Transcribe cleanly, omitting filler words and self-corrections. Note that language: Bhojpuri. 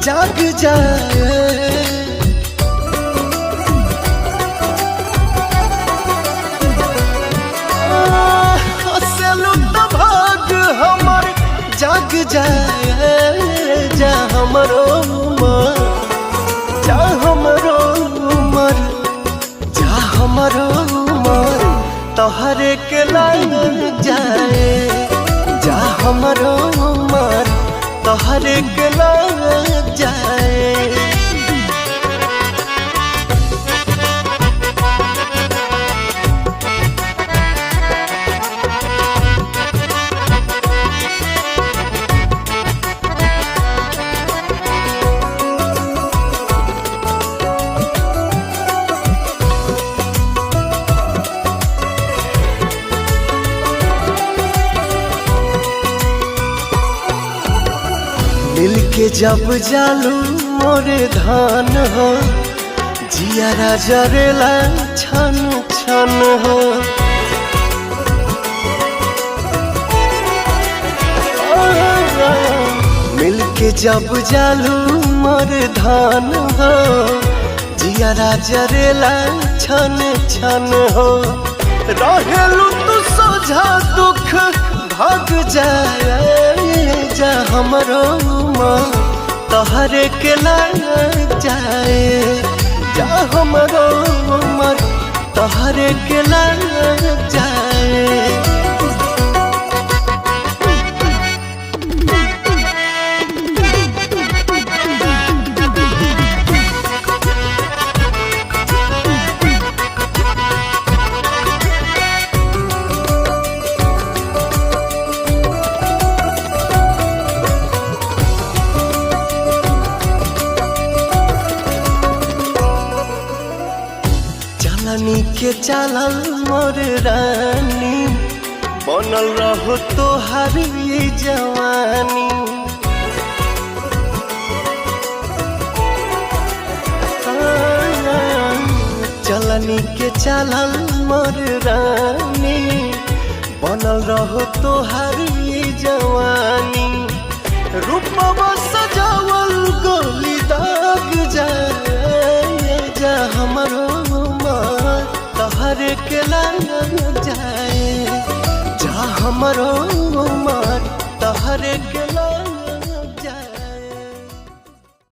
जाग जाए। हंसलू तो भाग हमर जाग जाए। जा हमरो उमर, जा हमरो उमर, जा हमरो उमर तोहरे के लग जाए। जा हमरो उमर तोहरे के लग जाए। मिलके जब जालू मोरे धान हो, जियारा जरेला छन छन हो। मिलके जब जालू मोरे धान हो, जियारा जरेला छन छन हो। रहेलू तू सोझा दुख भाग जाए। जा हमरो उमर तोहरे के लग जाए। जा हमरो उमर तोहरे के लग जाए। चलनी के चलल मोर रानी, बनल रहो तोहार ये जवानी। चलनी के चलल मोर रानी, बनल रहो तोहार ये जवानी। रूपवा सजावल गोली दाग जाए। जा हमरो तोहरे के लग जाए। जा हमरो उमर तोहरे के लग